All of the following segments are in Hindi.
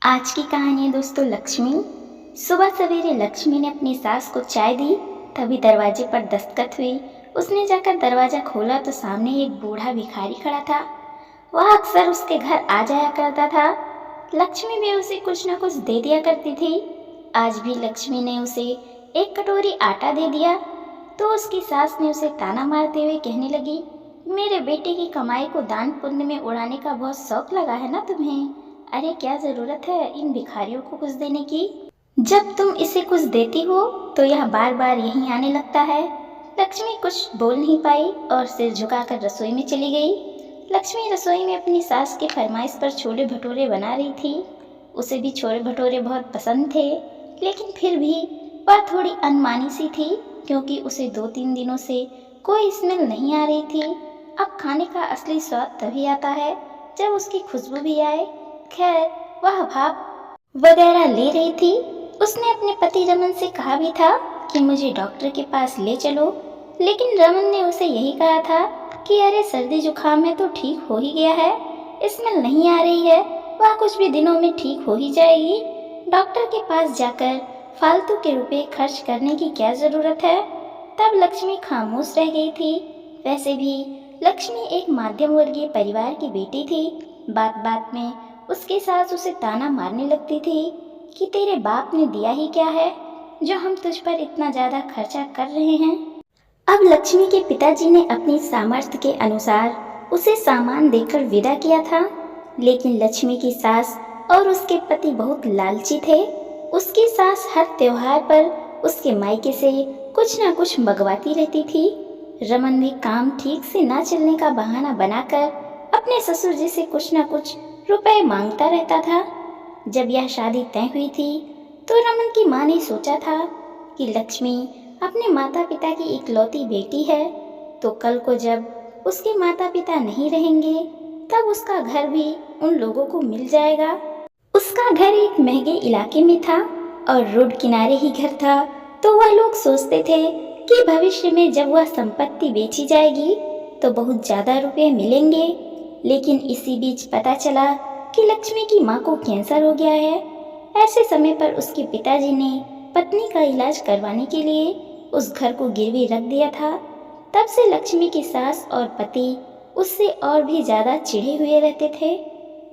आज की कहानी है दोस्तों लक्ष्मी। सुबह सवेरे लक्ष्मी ने अपनी सास को चाय दी। तभी दरवाजे पर दस्तक हुई। उसने जाकर दरवाजा खोला तो सामने एक बूढ़ा भिखारी खड़ा था। वह अक्सर उसके घर आ जाया करता था। लक्ष्मी भी उसे कुछ न कुछ दे दिया करती थी। आज भी लक्ष्मी ने उसे एक कटोरी आटा दे दिया तो उसकी सास ने उसे ताना मारते हुए कहने लगी, मेरे बेटे की कमाई को दान पुण्य में उड़ाने का बहुत शौक लगा है ना तुम्हें। अरे क्या जरूरत है इन भिखारियों को कुछ देने की। जब तुम इसे कुछ देती हो तो यह बार बार यहीं आने लगता है। लक्ष्मी कुछ बोल नहीं पाई और सिर झुकाकर रसोई में चली गई। लक्ष्मी रसोई में अपनी सास की फरमाइश पर छोले भटूरे बना रही थी। उसे भी छोले भटूरे बहुत पसंद थे, लेकिन फिर भी वह थोड़ी अनमानी सी थी क्योंकि उसे 2-3 दिनों से कोई स्मेल नहीं आ रही थी। अब खाने का असली स्वाद तभी आता है जब उसकी खुशबू भी आए। खैर, वह भाप वगैरह ले रही थी। उसने अपने पति रमन से कहा भी था कि मुझे डॉक्टर के पास ले चलो, लेकिन रमन ने उसे यही कहा था कि अरे सर्दी जुकाम है तो ठीक हो ही गया है, स्मेल नहीं आ रही है, वह कुछ भी दिनों में ठीक हो ही जाएगी। डॉक्टर के पास जाकर फालतू के रुपए खर्च करने की क्या जरूरत है। तब लक्ष्मी खामोश रह गई थी। वैसे भी लक्ष्मी एक मध्यम वर्गीय परिवार की बेटी थी। बात बात में उसके सास उसे ताना मारने लगती थी कि तेरे बाप ने दिया ही क्या है जो हम तुझ पर इतना ज्यादा खर्चा कर रहे हैं। अब लक्ष्मी के पिताजी ने अपनी सामर्थ्य के अनुसार उसे सामान देकर विदा किया था, लेकिन लक्ष्मी की सास और उसके पति बहुत लालची थे। उसकी सास हर त्योहार पर उसके मायके से कुछ न कुछ मंगवाती रहती थी। रमन भी काम ठीक से ना चलने का बहाना बनाकर अपने ससुर जी से कुछ न कुछ रुपए मांगता रहता था। जब यह शादी तय हुई थी तो रमन की माँ ने सोचा था कि लक्ष्मी अपने माता पिता की इकलौती बेटी है, तो कल को जब उसके माता पिता नहीं रहेंगे तब उसका घर भी उन लोगों को मिल जाएगा। उसका घर एक महंगे इलाके में था और रोड किनारे ही घर था, तो वह लोग सोचते थे कि भविष्य में जब वह संपत्ति बेची जाएगी तो बहुत ज्यादा रुपए मिलेंगे। लेकिन इसी बीच पता चला कि लक्ष्मी की माँ को कैंसर हो गया है। ऐसे समय पर उसके पिताजी ने पत्नी का इलाज करवाने के लिए उस घर को गिरवी रख दिया था। तब से लक्ष्मी की सास और पति उससे और भी ज्यादा चिढ़े हुए रहते थे।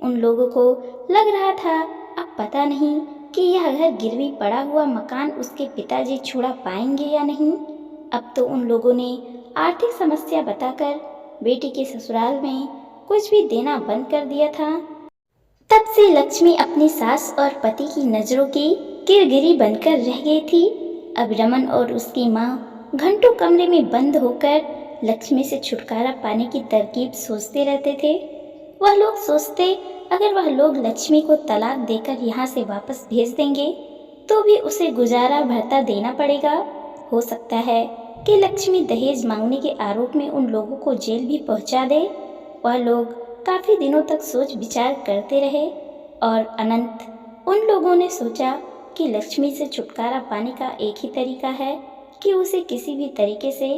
उन लोगों को लग रहा था अब पता नहीं कि यह घर गिरवी पड़ा हुआ मकान उसके पिताजी छुड़ा पाएंगे या नहीं। अब तो उन लोगों ने आर्थिक समस्या बताकर बेटी के ससुराल में कुछ भी देना बंद कर दिया था। तब से लक्ष्मी अपनी सास और पति की नजरों की किरगिरी बनकर रह गई थी। अब रमन और उसकी माँ घंटों कमरे में बंद होकर लक्ष्मी से छुटकारा पाने की तरकीब सोचते रहते थे। वह लोग सोचते अगर वह लोग लक्ष्मी को तलाक देकर यहाँ से वापस भेज देंगे तो भी उसे गुजारा भत्ता देना पड़ेगा। हो सकता है कि लक्ष्मी दहेज मांगने के आरोप में उन लोगों को जेल भी पहुंचा दे। वह लोग काफी दिनों तक सोच विचार करते रहे और अनंत उन लोगों ने सोचा कि लक्ष्मी से छुटकारा पाने का एक ही तरीका है कि उसे किसी भी तरीके से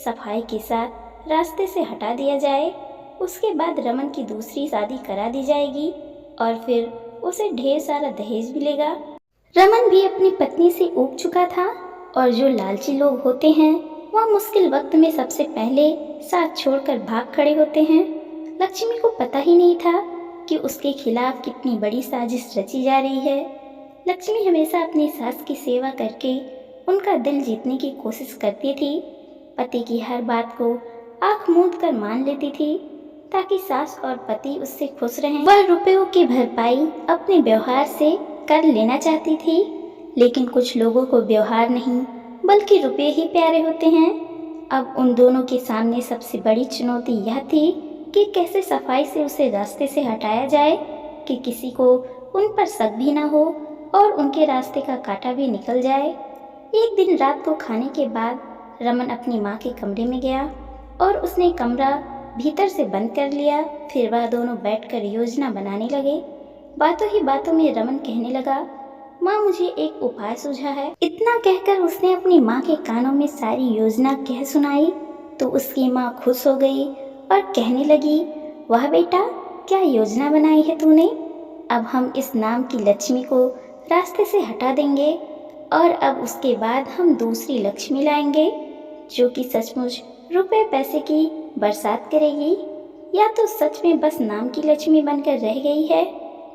सफाई के साथ रास्ते से हटा दिया जाए। उसके बाद रमन की दूसरी शादी करा दी जाएगी और फिर उसे ढेर सारा दहेज मिलेगा। रमन भी अपनी पत्नी से ऊब चुका था और जो लालची लोग होते हैं वह मुश्किल वक्त में सबसे पहले साथ छोड़कर भाग खड़े होते हैं। लक्ष्मी को पता ही नहीं था कि उसके खिलाफ कितनी बड़ी साजिश रची जा रही है। लक्ष्मी हमेशा अपनी सास की सेवा करके उनका दिल जीतने की कोशिश करती थी। पति की हर बात को आंख मूंद कर मान लेती थी ताकि सास और पति उससे खुश रहें। वह रुपयों की भरपाई अपने व्यवहार से कर लेना चाहती थी, लेकिन कुछ लोगों को व्यवहार नहीं बल्कि रुपये ही प्यारे होते हैं। अब उन दोनों के सामने सबसे बड़ी चुनौती यह थी कि कैसे सफाई से उसे रास्ते से हटाया जाए कि किसी को उन पर शक भी ना हो और उनके रास्ते का कांटा भी निकल जाए। एक दिन रात को खाने के बाद रमन अपनी माँ के कमरे में गया और उसने कमरा भीतर से बंद कर लिया। फिर वह दोनों बैठकर योजना बनाने लगे। बातों ही बातों में रमन कहने लगा, माँ मुझे एक उपाय सूझा है। इतना कहकर उसने अपनी माँ के कानों में सारी योजना कह सुनाई तो उसकी माँ खुश हो गई और कहने लगी, वाह बेटा क्या योजना बनाई है तूने। अब हम इस नाम की लक्ष्मी को रास्ते से हटा देंगे और अब उसके बाद हम दूसरी लक्ष्मी लाएंगे जो कि सचमुच रुपए पैसे की बरसात करेगी, या तो सच में बस नाम की लक्ष्मी बनकर रह गई है।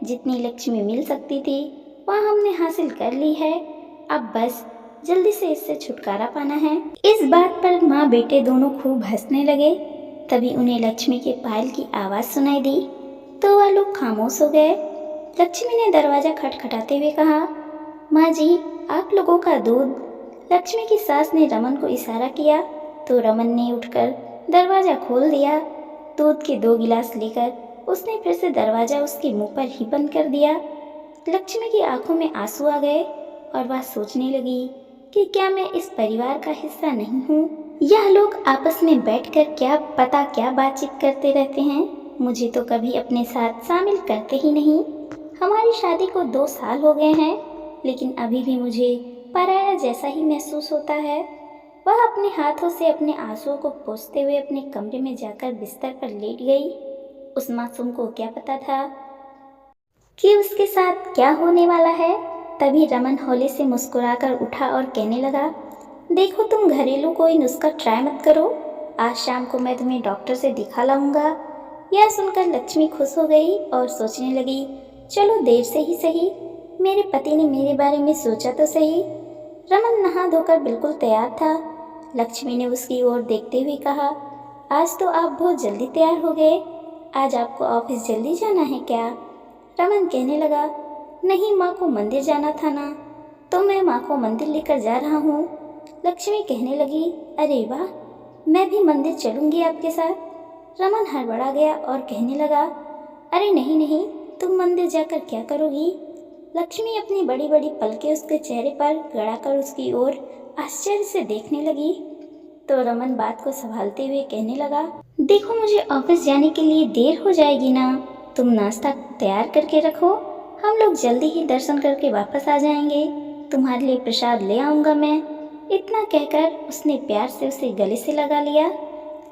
जितनी लक्ष्मी मिल सकती थी वह हमने हासिल कर ली है, अब बस जल्दी से इससे छुटकारा पाना है। इस बात पर माँ बेटे दोनों खूब हंसने लगे। तभी उन्हें लक्ष्मी के पायल की आवाज़ सुनाई दी तो वह लोग खामोश हो गए। लक्ष्मी ने दरवाज़ा खटखटाते हुए कहा, माँ जी, आप लोगों का दूध। लक्ष्मी की सास ने रमन को इशारा किया तो रमन ने उठकर दरवाज़ा खोल दिया। दूध के 2 गिलास लेकर उसने फिर से दरवाज़ा उसके मुंह पर ही बंद कर दिया। लक्ष्मी की आंखों में आंसू आ गए और वह सोचने लगी कि क्या मैं इस परिवार का हिस्सा नहीं हूँ। यह लोग आपस में बैठकर क्या बातचीत करते रहते हैं, मुझे तो कभी अपने साथ शामिल करते ही नहीं। हमारी शादी को 2 साल हो गए हैं, लेकिन अभी भी मुझे पराया जैसा ही महसूस होता है। वह अपने हाथों से अपने आंसुओं को पोंछते हुए अपने कमरे में जाकर बिस्तर पर लेट गई। उस मासूम को क्या पता था कि उसके साथ क्या होने वाला है। तभी रमन हौले से मुस्कुराकर उठा और कहने लगा, देखो, तुम घरेलू कोई नुस्खा ट्राई मत करो, आज शाम को मैं तुम्हें डॉक्टर से दिखा लाऊंगा। यह सुनकर लक्ष्मी खुश हो गई और सोचने लगी, चलो देर से ही सही, मेरे पति ने मेरे बारे में सोचा तो सही। रमन नहा धोकर बिल्कुल तैयार था। लक्ष्मी ने उसकी ओर देखते हुए कहा, आज तो आप बहुत जल्दी तैयार हो गए, आज आपको ऑफिस जल्दी जाना है क्या? रमन कहने लगा, नहीं, माँ को मंदिर जाना था ना, तो मैं माँ को मंदिर लेकर जा रहा हूँ। लक्ष्मी कहने लगी, अरे वाह, मैं भी मंदिर चलूँगी आपके साथ। रमन हड़बड़ा गया और कहने लगा, अरे नहीं नहीं, तुम मंदिर जाकर क्या करोगी? लक्ष्मी अपनी बड़ी बड़ी पलकें उसके चेहरे पर गड़ाकर उसकी ओर आश्चर्य से देखने लगी। तो रमन बात को संभालते हुए कहने लगा, देखो, मुझे ऑफिस जाने के लिए देर हो जाएगी ना, तुम नाश्ता तैयार करके रखो, हम लोग जल्दी ही दर्शन करके वापस आ जाएंगे, तुम्हारे लिए प्रसाद ले आऊँगा मैं। इतना कहकर उसने प्यार से उसे गले से लगा लिया।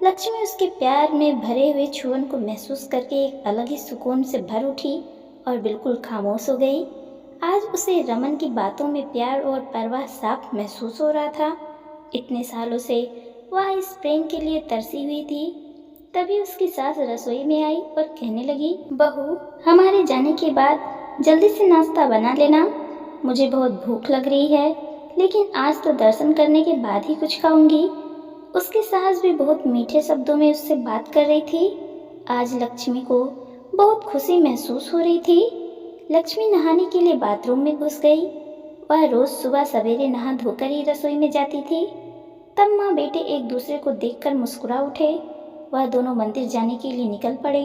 लक्ष्मी उसके प्यार में भरे हुए छुअन को महसूस करके एक अलग ही सुकून से भर उठी और बिल्कुल खामोश हो गई। आज उसे रमन की बातों में प्यार और परवाह साफ महसूस हो रहा था। इतने सालों से वह इस प्रेम के लिए तरसी हुई थी। तभी उसकी सास रसोई में आई और कहने लगी, बहू, हमारे जाने के बाद जल्दी से नाश्ता बना लेना, मुझे बहुत भूख लग रही है, लेकिन आज तो दर्शन करने के बाद ही कुछ खाऊंगी। उसकी सास भी बहुत मीठे शब्दों में उससे बात कर रही थी। आज लक्ष्मी को बहुत खुशी महसूस हो रही थी। लक्ष्मी नहाने के लिए बाथरूम में घुस गई। वह रोज सुबह सवेरे नहा धोकर ही रसोई में जाती थी। तब माँ बेटे एक दूसरे को देखकर मुस्कुरा उठे। वह दोनों मंदिर जाने के लिए निकल पड़े।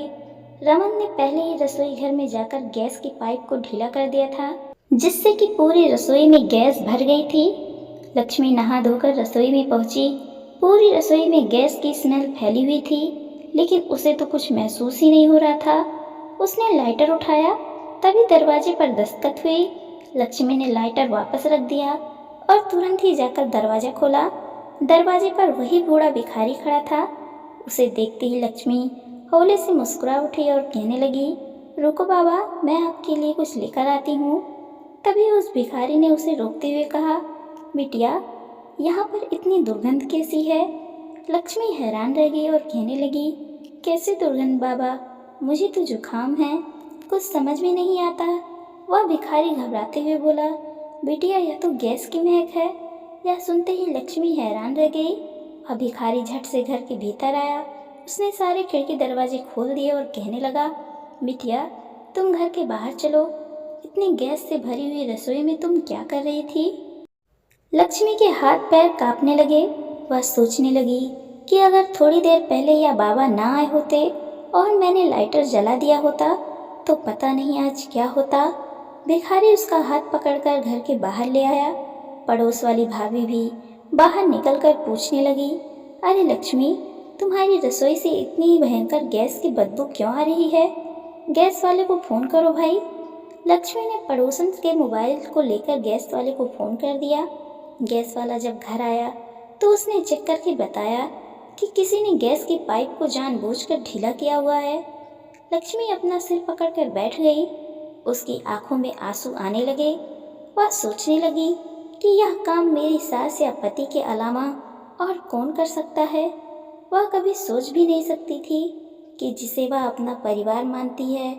रमन ने पहले ही रसोई घर में जाकर गैस की पाइप को ढीला कर दिया था, जिससे कि पूरी रसोई में गैस भर गई थी। लक्ष्मी नहा धोकर रसोई में पहुंची। पूरी रसोई में गैस की स्मेल फैली हुई थी, लेकिन उसे तो कुछ महसूस ही नहीं हो रहा था। उसने लाइटर उठाया, तभी दरवाजे पर दस्तक हुई। लक्ष्मी ने लाइटर वापस रख दिया और तुरंत ही जाकर दरवाज़ा खोला। दरवाजे पर वही बूढ़ा भिखारी खड़ा था। उसे देखते ही लक्ष्मी हौले से मुस्कुरा उठी और कहने लगी, रुको बाबा, मैं आपके लिए कुछ लेकर आती हूँ। तभी उस भिखारी ने उसे रोकते हुए कहा, बिटिया, यहाँ पर इतनी दुर्गंध कैसी है? लक्ष्मी हैरान रह गई और कहने लगी, कैसे दुर्गंध बाबा, मुझे तो जुकाम है, कुछ समझ में नहीं आता। वह भिखारी घबराते हुए बोला, बिटिया, यह तो गैस की महक है। यह सुनते ही लक्ष्मी हैरान रह गई। वह भिखारी झट से घर के भीतर आया। उसने सारे खिड़की दरवाजे खोल दिए और कहने लगा, बिटिया, तुम घर के बाहर चलो, इतनी गैस से भरी हुई रसोई में तुम क्या कर रही थी? लक्ष्मी के हाथ पैर कांपने लगे। वह सोचने लगी कि अगर थोड़ी देर पहले यह बाबा ना आए होते और मैंने लाइटर जला दिया होता तो पता नहीं आज क्या होता। भिखारी उसका हाथ पकड़कर घर के बाहर ले आया। पड़ोस वाली भाभी भी बाहर निकलकर पूछने लगी, अरे लक्ष्मी, तुम्हारी रसोई से इतनी भयंकर गैस की बदबू क्यों आ रही है? गैस वाले को फ़ोन करो भाई। लक्ष्मी ने पड़ोसन के मोबाइल को लेकर गैस वाले को फ़ोन कर दिया। गैस वाला जब घर आया तो उसने चेक करके बताया कि किसी ने गैस की पाइप को जानबूझकर ढीला किया हुआ है। लक्ष्मी अपना सिर पकड़कर बैठ गई। उसकी आंखों में आंसू आने लगे। वह सोचने लगी कि यह काम मेरी सास या पति के अलावा और कौन कर सकता है। वह कभी सोच भी नहीं सकती थी कि जिसे वह अपना परिवार मानती है,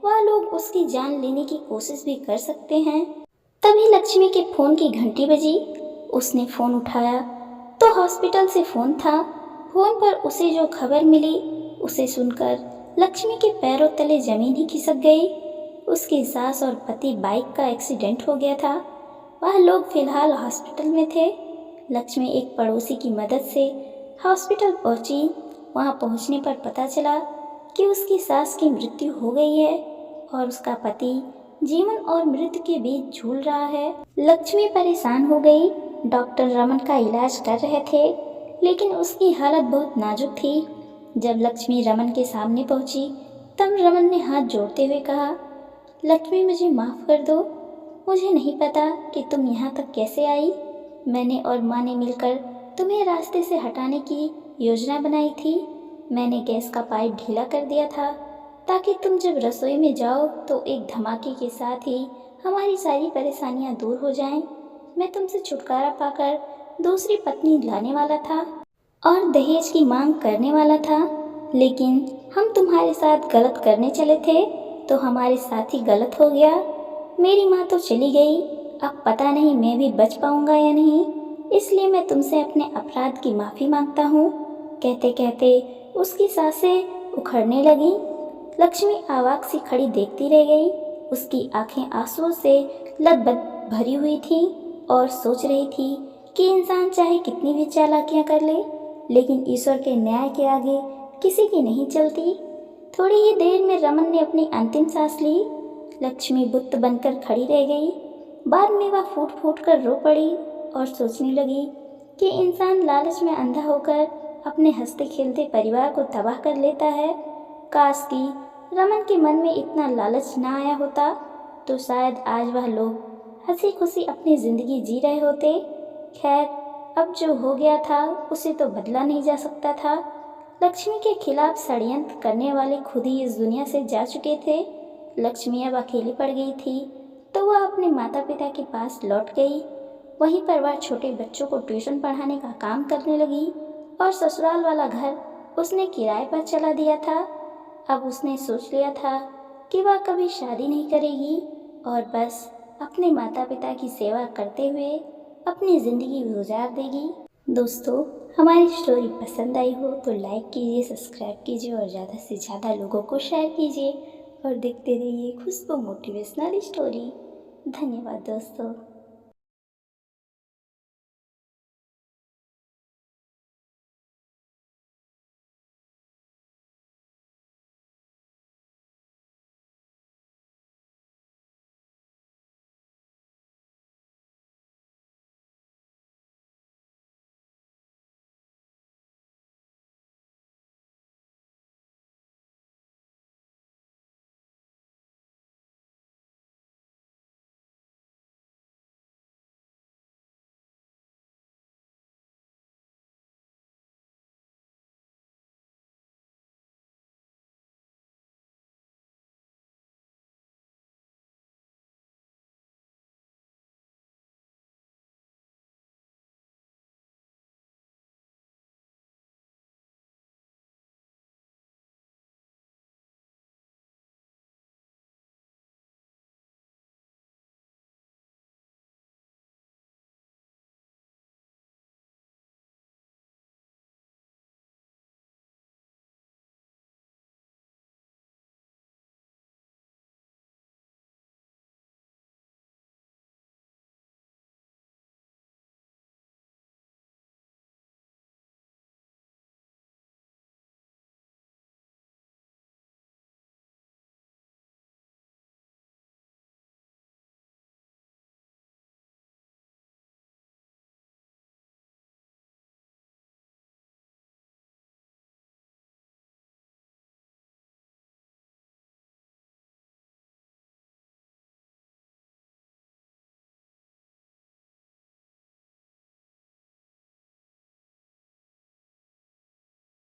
वह लोग उसकी जान लेने की कोशिश भी कर सकते हैं। तभी लक्ष्मी के फोन की घंटी बजी। उसने फोन उठाया तो हॉस्पिटल से फोन था। फोन पर उसे जो खबर मिली उसे सुनकर लक्ष्मी के पैरों तले जमीन ही खिसक गई। उसकी सास और पति बाइक का एक्सीडेंट हो गया था। वह लोग फिलहाल हॉस्पिटल में थे। लक्ष्मी एक पड़ोसी की मदद से हॉस्पिटल पहुंची। वहां पहुंचने पर पता चला कि उसकी सास की मृत्यु हो गई है और उसका पति जीवन और मृत्यु के बीच झूल रहा है। लक्ष्मी परेशान हो गई। डॉक्टर रमन का इलाज कर रहे थे, लेकिन उसकी हालत बहुत नाजुक थी। जब लक्ष्मी रमन के सामने पहुंची, तब रमन ने हाथ जोड़ते हुए कहा, लक्ष्मी मुझे माफ़ कर दो। मुझे नहीं पता कि तुम यहाँ तक कैसे आई। मैंने और माँ ने मिलकर तुम्हें रास्ते से हटाने की योजना बनाई थी। मैंने गैस का पाइप ढीला कर दिया था ताकि तुम जब रसोई में जाओ तो एक धमाके के साथ ही हमारी सारी परेशानियां दूर हो जाएं। मैं तुमसे छुटकारा पाकर दूसरी पत्नी लाने वाला था और दहेज की मांग करने वाला था, लेकिन हम तुम्हारे साथ गलत करने चले थे तो हमारे साथ ही गलत हो गया। मेरी माँ तो चली गई, अब पता नहीं मैं भी बच पाऊंगा या नहीं, इसलिए मैं तुमसे अपने अपराध की माफ़ी मांगता हूँ। कहते कहते उसकी सांसें उखड़ने लगी। लक्ष्मी अवाक सी खड़ी देखती रह गई। उसकी आंखें आंसुओं से लदबद भरी हुई थी और सोच रही थी कि इंसान चाहे कितनी भी चालाकियां कर ले, लेकिन ईश्वर के न्याय के आगे किसी की नहीं चलती। थोड़ी ही देर में रमन ने अपनी अंतिम सांस ली। लक्ष्मी बुत बनकर खड़ी रह गई। बाद में वह फूट फूट कर रो पड़ी और सोचने लगी कि इंसान लालच में अंधा होकर अपने हंसते खेलते परिवार को तबाह कर लेता है। काश कि रमन के मन में इतना लालच ना आया होता तो शायद आज वह लोग हंसी खुशी अपनी जिंदगी जी रहे होते। खैर, अब जो हो गया था उसे तो बदला नहीं जा सकता था। लक्ष्मी के खिलाफ षड्यंत्र करने वाले खुद ही इस दुनिया से जा चुके थे। लक्ष्मी अब अकेली पड़ गई थी तो वह अपने माता पिता के पास लौट गई। वहीं पर वह छोटे बच्चों को ट्यूशन पढ़ाने का काम करने लगी और ससुराल वाला घर उसने किराए पर चला दिया था। अब उसने सोच लिया था कि वह कभी शादी नहीं करेगी और बस अपने माता पिता की सेवा करते हुए अपनी ज़िंदगी गुजार देगी। दोस्तों, हमारी स्टोरी पसंद आई हो तो लाइक कीजिए, सब्सक्राइब कीजिए और ज़्यादा से ज़्यादा लोगों को शेयर कीजिए और देखते रहिए खुशबू मोटिवेशनल स्टोरी। धन्यवाद दोस्तों।